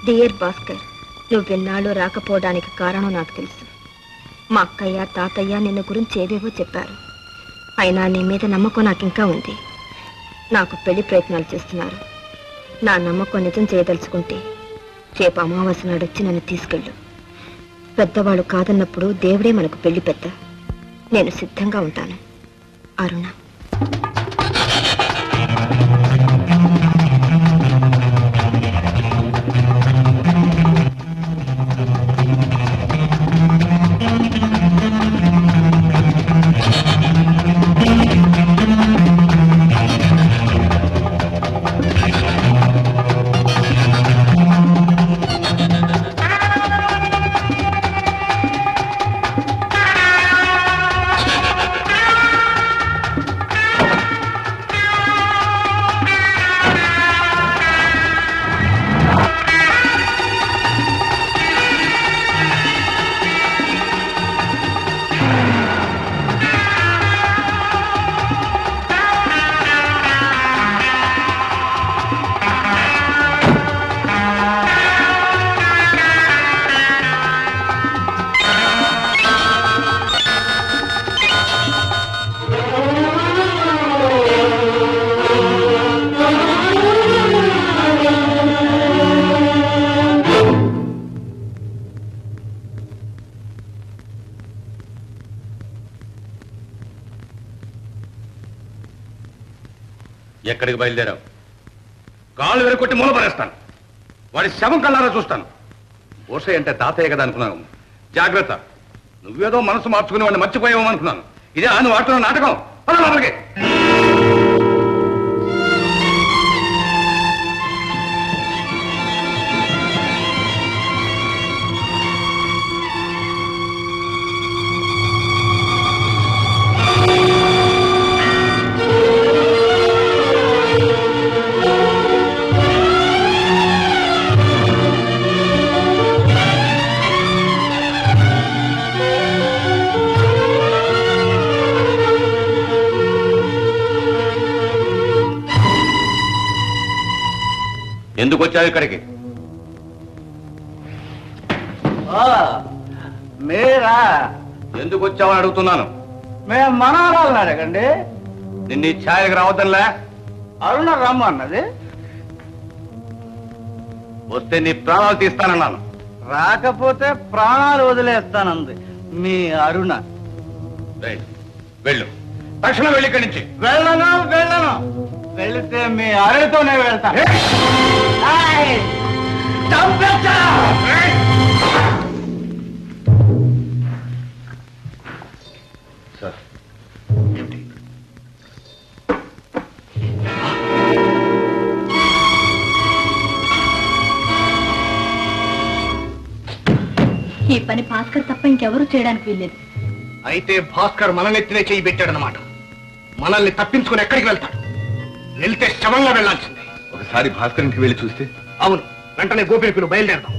Dear Bhaskar, నువ్వు విన్నాళ్ళు రాకపోవడానికి కారణం నాకు తెలుసు. మా అక్కయ్య తాతయ్య నిన్ను గురించి ఏవేవో చెప్పారు. అయినా నీ మీద నమ్మకం నాకు ఇంకా ఉంది. నాకు పెళ్లి ప్రయత్నాలు చేస్తున్నారు. నా నమ్మకం నిజం చేయదలుచుకుంటే రేపు అమావాస్య నాడు వచ్చి నన్ను తీసుకెళ్ళు. పెద్దవాళ్ళు కాదన్నప్పుడు దేవుడే మనకు పెళ్లి పెద్ద. నేను సిద్ధంగా ఉంటాను. అరుణ. ఎక్కడికి బయలుదేరావు? కాళ్ళు వెరకొట్టి మూల పడేస్తాను. వాడి శవం కల్లారా చూస్తాను. ఓసే అంటే తాతయ్య కదా అనుకున్నాను. జాగ్రత్త, నువ్వేదో మనసు మార్చుకుని వాడిని మర్చిపోయావు అనుకున్నాను. ఇదే నువ్వు ఆడుతున్న నాటకం. లోపలికి ఎందుకు వచ్చావు ఇక్కడికి? మీరా? ఎందుకు వచ్చావని అడుగుతున్నాను. మేము మనవరాలను అడగండి. నిన్ను ఈ ఛాయకు రావద్దంలే. అరుణ రమ్మన్నది. వస్తే నీ ప్రాణాలు తీస్తానన్నాను. రాకపోతే ప్రాణాలు వదిలేస్తానంది మీ అరుణ. వెళ్ళు, తక్షణం వెళ్ళి ఇక్కడి నుంచి. వెళ్ళను. వెళితే మీ అరుణతోనే వెళ్తాను. చంపేస్తా. సార్, ఏమిటి? ఈ పని భాస్కర్ తప్ప ఇంకెవరూ చేయడానికి వీల్లేదు. అయితే భాస్కర్ మన నెత్తినే చేయి పెట్టాడనమాట. మనల్ని తప్పించుకుని ఎక్కడికి వెళ్తాడు? వెళ్తే శవంగా వెళ్లాల్సిందే. ఒకసారి భాస్కర్ ఇంటికి వెళ్ళి చూస్తే? అవును, వెంటనే గోపిని పిలువు, బయలుదేరదాం.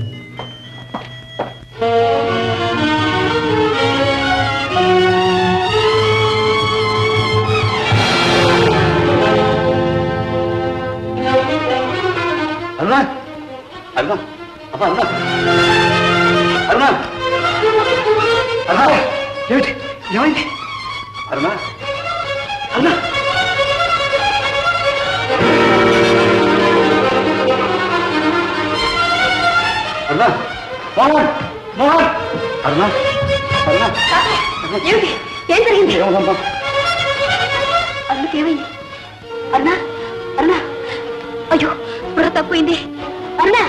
అరుణా, అరుణా, అబ్బా అరుణా, అరుణా, అరుణా, ఏమిటి? ఏమైంది? అరుణా, అరుణా. అరుణా, మోహన్, మోహన్, అరుణా, అరుణా. ఏమిటి? ఏం జరిగింది? అరుణకి ఏమైంది? అరుణా, అరుణా, అయ్యో బుర్ర తప్పింది. అరుణా,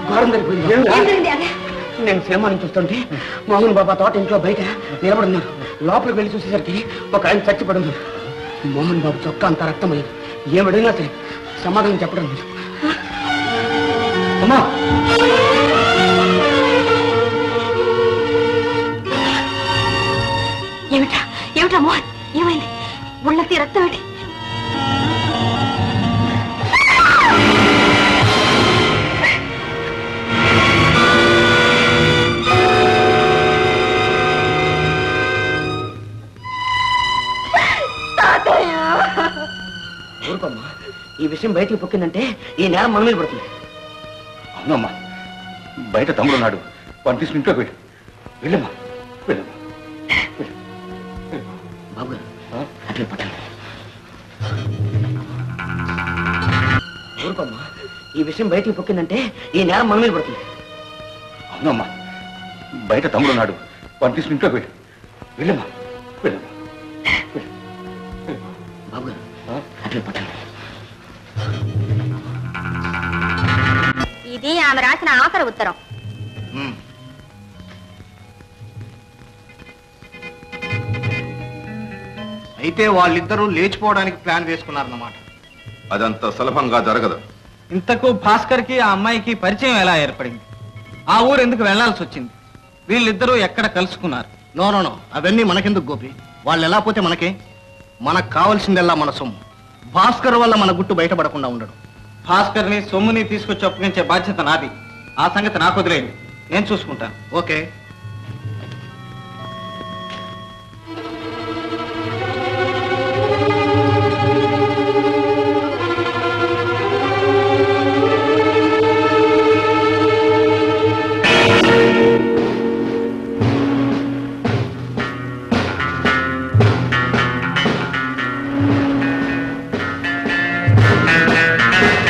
ఘోరం జరిగిపోయింది. ఏం జరిగింది? అదే నేను సినిమా నుంచి చూస్తుంటే మోహన్ బాబా తోట ఇంట్లో బయట నిలబడున్నారు. లోపలికి వెళ్ళి చూసేసరికి ఒక ఆయన చచ్చిపడున్నారు. మోహన్ బాబు చొక్కా అంత రక్తమైంది. ఏమడినా సరే సమాధానం చెప్పడం లేదు. అమ్మా, ఏమిటా మోహన్? ఏమైంది? ఒళ్ళకి రక్తం ఏంటి? ఊరుకోమ్మా, ఈ విషయం బయటికి పొక్కిందంటే ఈ నేరం మన మీద పడుతుంది. అవునమ్మా, బయట తమ్ముడు ఉన్నాడు, వాడిని తీసుకుని ఇంట్లోకి వెళ్ళు. వెళ్ళమ్మా, వెళ్ళమ్మా. బాబు గారు అట్లే పట్టండి. ఊరుకోమ్మా, ఈ విషయం బయటికి పొక్కిందంటే ఈ నేరం మన మీద పడుతుంది. అవునమ్మా, బయట తమ్ముడు ఉన్నాడు, వాడిని తీసుకుని ఇంట్లోకి వెళ్ళు. వెళ్ళమ్మా, వెళ్ళమ్మా. బాబు గారు అట్లే పట్టండి. ఇది ఆమె రాసిన ఆఖరి ఉత్తరం. అయితే వాళ్ళిద్దరూ లేచిపోవడానికి ప్లాన్ వేసుకున్నారన్నమాట. అదంత సులభంగా జరగదు. ఇంతకు భాస్కర్ కి ఆ అమ్మాయికి పరిచయం ఎలా ఏర్పడింది? ఆ ఊరు ఎందుకు వెళ్లాల్సి వచ్చింది? వీళ్ళిద్దరూ ఎక్కడ కలుసుకున్నారు? నో నో నో, అవన్నీ మనకెందుకు గోపి. వాళ్ళు ఎలా పోతే మనకే. మనకు కావాల్సిందల్లా మన సొమ్ము. భాస్కర్ వల్ల మన గుట్టు బయటపడకుండా ఉండడు. భాస్కర్ ని సొమ్ముని తీసుకొచ్చి అప్పగించే బాధ్యత నాది. ఆ సంగతి నాకు వదిలేయండి, నేను చూసుకుంటాను. ఓకే.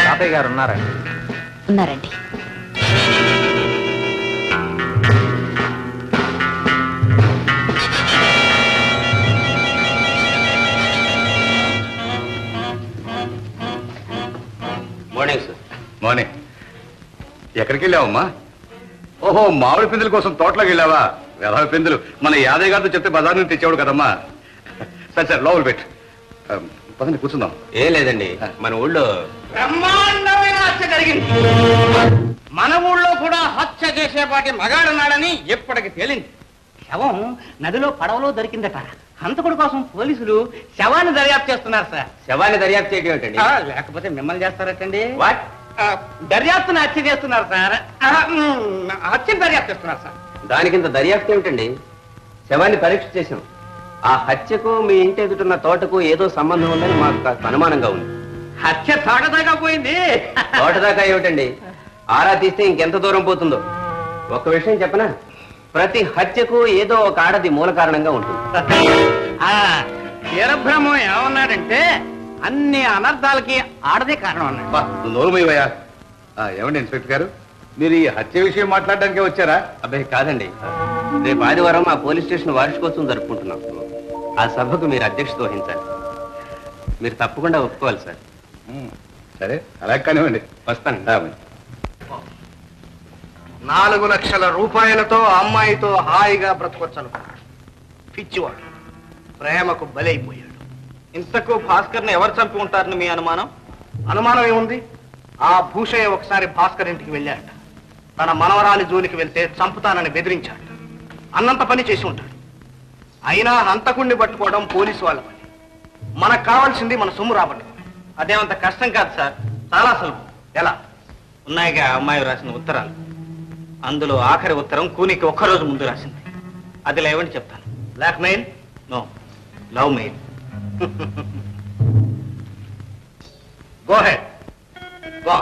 తాతయ్య గారు ఉన్నారండి? ఉన్నారండి. Morning sir. మార్నింగ్. ఎక్కడికి వెళ్ళావమ్మా? ఓహో, మామిడి పిందుల కోసం తోటలోకి వెళ్ళావా? వెధవ పిందులు మన యాదయ్య గారితో చెప్తే బజార్ నుంచి తెచ్చేవాడు కదమ్మా. సరే సరే, లోపల పెట్టు. పదండి, కూర్చుందాం. ఏం లేదండి, మన ఊళ్ళో బ్రహ్మాండమైన హత్య జరిగింది. మన ఊళ్ళో కూడా హత్య చేసేపాటి మగాడున్నాడని ఎప్పటికి తేలింది. శవం నదిలో పడవలో దొరికిందట. హంతకుడి కోసం పోలీసులు శవాన్ని దర్యాప్తు చేస్తున్నారు సార్. శవాన్ని దర్యాప్తు చేయడం ఏంటండి? లేకపోతే మిమ్మల్ని చేస్తారటండి. దర్యాప్తుని హత్య చేస్తున్నారు సార్. హత్యను దర్యాప్తు చేస్తున్నారు సార్. దానికింత దర్యాప్తు ఏమిటండి? శవాన్ని పరీక్ష చేశాం. ఆ హత్యకు మీ ఇంటి ఎదుటిన్న తోటకు ఏదో సంబంధం ఉందని మాకు కాస్త అనుమానంగా ఉంది. హత్య తోటదాకా పోయింది. తోటదాకా ఏమిటండి, ఆరా తీస్తే ఇంకెంత దూరం పోతుందో. ఒక్క విషయం చెప్పనా, ప్రతి హత్యకు ఏదో ఒక ఆడది మూల కారణంగా ఉంటుంది. వీరబ్రహ్మం ఏమన్నాడంటే అన్ని అనర్థాలకి ఆడదే కారణం అన్నాడు. నువ్వు నోరుమయ్యా. ఏమండి ఇన్స్పెక్టర్ గారు, మీరు ఈ హత్య విషయం మాట్లాడడానికే వచ్చారా? అబ్బాయి కాదండి, రేపు ఆదివారం ఆ పోలీస్ స్టేషన్ వార్షికోత్సవం జరుపుకుంటున్నాం. ఆ సభకు మీరు అధ్యక్షత వహించాలి. మీరు తప్పకుండా ఒప్పుకోవాలి సార్. సరే, అలా కానివ్వండి. వస్తాను. 4 లక్షల రూపాయలతో అమ్మాయితో హాయిగా బ్రతకొచ్చను. పిచ్చివాడు ప్రేమకు బలైపోయాడు. ఇంతకు భాస్కర్ని ఎవరు చంపి ఉంటారని మీ అనుమానం? అనుమానం ఏముంది? ఆ భూషయ్య ఒకసారి భాస్కర్ ఇంటికి వెళ్ళాడు. తన మనవరాలి జోలికి వెళ్తే చంపుతానని బెదిరించాడు. అన్నంత పని చేసి ఉంటాడు. అయినా హంతకుణ్ణి పట్టుకోవడం పోలీసు వాళ్ళ పని. మనకు కావాల్సింది మన సొమ్ము రాబట్టి. అదేమంత కష్టం కాదు సార్, చాలా సులభం. ఎలా? ఉన్నాయిగా అమ్మాయి రాసిన ఉత్తరాలు. అందులో ఆఖరి ఉత్తరం కూనికి ఒక్కరోజు ముందు రాసింది. అది లేవండి చెప్తాను. Blackmail? No, love mail. Go ahead, go.